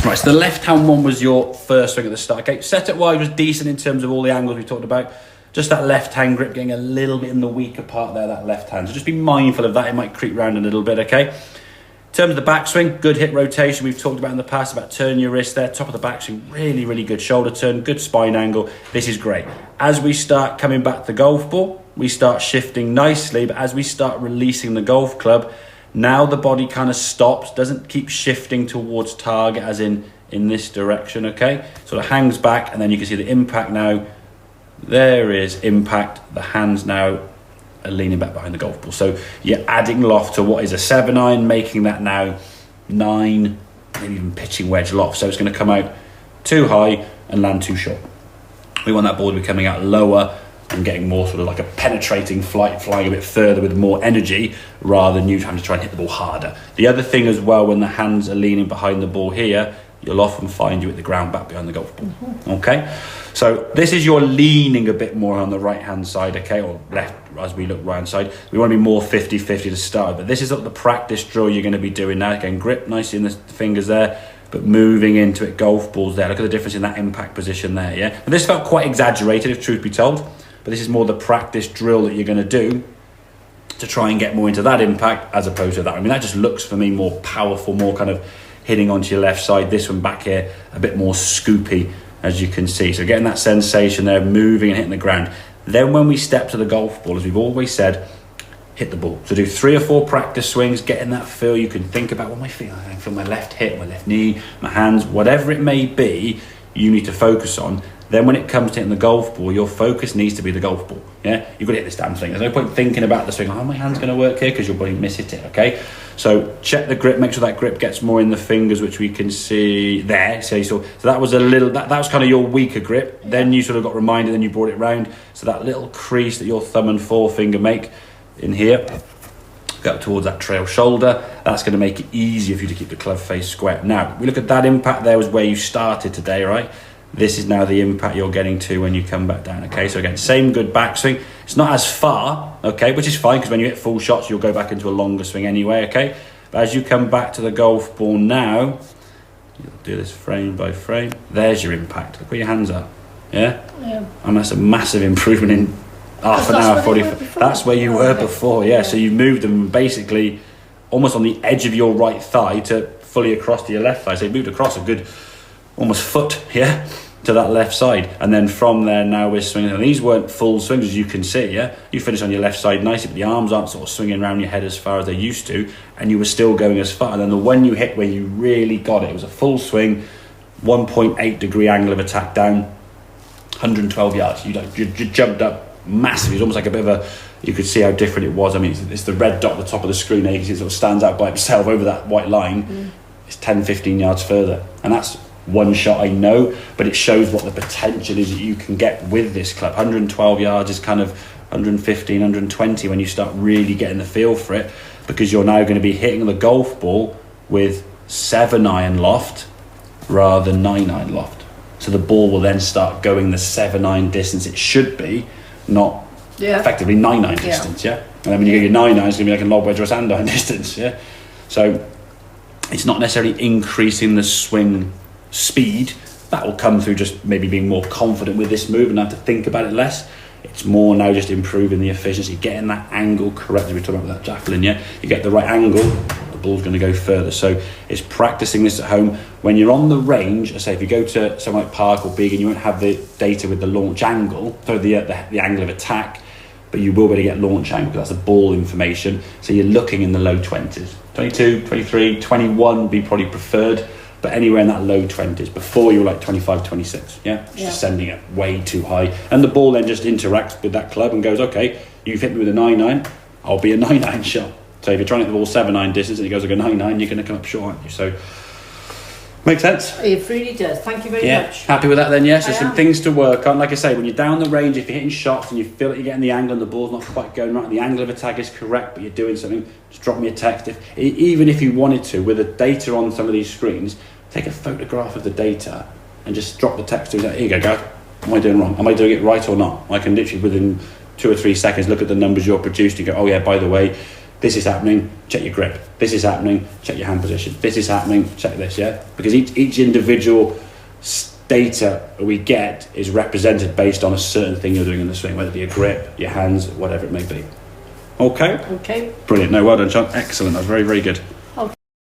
Right, so the left-hand one was your first swing at the start. Okay, setup-wise was decent in terms of all the angles we talked about. Just that left-hand grip getting a little bit in the weaker part there, that left hand. So just be mindful of that. It might creep round a little bit, okay? In terms of the backswing, good hip rotation. We've talked about in the past about turning your wrist there. Top of the backswing, really, really good shoulder turn, good spine angle. This is great. As we start coming back to the golf ball, we start shifting nicely. But as we start releasing the golf club, now the body kind of stops, doesn't keep shifting towards target as in this direction, okay? Sort of hangs back, and then you can see the impact now. There is impact. The hands now are leaning back behind the golf ball. So you're adding loft to what is a 7-iron, making that now 9, maybe even pitching wedge loft. So it's going to come out too high and land too short. We want that ball to be coming out lower and getting more sort of like a penetrating flight, flying a bit further with more energy rather than you having to try and hit the ball harder. The other thing as well, when the hands are leaning behind the ball here, you'll often find you at the ground back behind the golf ball. Okay, so this is your leaning a bit more on the right hand side, okay, or left as we look right hand side. We want to be more 50-50 to start, but this is the practice drill you're going to be doing now. Again, grip nicely in the fingers there, but moving into it, golf balls there. Look at the difference in that impact position there, yeah? And this felt quite exaggerated, if truth be told, but this is more the practice drill that you're going to do to try and get more into that impact as opposed to that. I mean, that just looks for me more powerful, more kind of hitting onto your left side. This one back here, a bit more scoopy, as you can see. So getting that sensation there, moving and hitting the ground. Then when we step to the golf ball, as we've always said, hit the ball. So do 3 or 4 practice swings, getting that feel. You can think about what am I feeling? I feel my left hip, my left knee, my hands, whatever it may be, you need to focus on. Then when it comes to hitting the golf ball, your focus needs to be the golf ball. Yeah, you've got to hit this damn thing. There's no point thinking about the swing. Oh, my hand's going to work here, because you'll probably miss it. Okay, so check the grip. Make sure that grip gets more in the fingers, which we can see there. So that was a little. That was kind of your weaker grip. Then you sort of got reminded. Then you brought it round. So that little crease that your thumb and forefinger make in here, go up towards that trail shoulder. That's going to make it easier for you to keep the club face square. Now we look at that impact. There was where you started today, right? This is now the impact you're getting to when you come back down, okay? So again, same good backswing. It's not as far, okay, which is fine, because when you hit full shots, you'll go back into a longer swing anyway, okay? But as you come back to the golf ball now, you'll do this frame by frame. There's your impact. Look where your hands are, yeah? Yeah. And that's a massive improvement in half an hour, 40. That's where you were before, yeah. So you moved them basically almost on the edge of your right thigh to fully across to your left thigh. So you moved across a good almost foot, yeah, to that left side. And then from there now we're swinging. And these weren't full swings, as you can see, yeah. You finish on your left side nicely, but the arms aren't sort of swinging around your head as far as they used to, and you were still going as far. And then the one you hit where you really got it was a full swing, 1.8 degree angle of attack down, 112 yards. You jumped up massively. It was almost like a bit of a, you could see how different it was. I mean, it's the red dot at the top of the screen there. You can see it sort of stands out by itself over that white line. It's 10-15 yards further, and that's one shot, I know, but it shows what the potential is that you can get with this club. 112 yards is kind of 115, 120 when you start really getting the feel for it, because you're now going to be hitting the golf ball with 7-iron loft rather than 9-iron loft. So the ball will then start going the 7-iron distance it should be, not effectively 9-iron distance, yeah? And then when you get your 9-iron, it's going to be like a lob wedge or a sand-iron distance, yeah? So it's not necessarily increasing the swing speed. That will come through just maybe being more confident with this move and have to think about it less. It's more now just improving the efficiency, getting that angle correct. We're talking about that javelin, yeah? You get the right angle, the ball's going to go further. So it's practicing this at home. When you're on the range, I say if you go to somewhere like Park or Big and you won't have the data with the launch angle, so the angle of attack, but you will be able to get launch angle because that's the ball information. So you're looking in the low 20s. 22, 23, 21 would be probably preferred, but anywhere in that low 20s. Before you were like 25, 26, yeah? Just sending it way too high. And the ball then just interacts with that club and goes, okay, you've hit me with a 9-iron, I'll be a 9-iron shot. So if you're trying to hit the ball 7-iron distance and it goes like a 9-iron, you're going to come up short, aren't you? So, makes sense? It really does. Thank you very much. Happy with that then, yes? There's some things to work on. Like I say, when you're down the range, if you're hitting shots and you feel like you're getting the angle and the ball's not quite going right, the angle of attack is correct, but you're doing something, just drop me a text. Even if you wanted to, with the data on some of these screens, take a photograph of the data and just drop the text to here you go, guys. Am I doing wrong? Am I doing it right or not? I can literally within 2 or 3 seconds look at the numbers you're producing and go, oh yeah, by the way, This is happening, check your grip. This is happening, check your hand position. This is happening, check this, yeah? Because each individual data we get is represented based on a certain thing you're doing in the swing, whether it be your grip, your hands, whatever it may be. Okay? Okay. Brilliant. No, well done, Sean. Excellent. That was very, very good.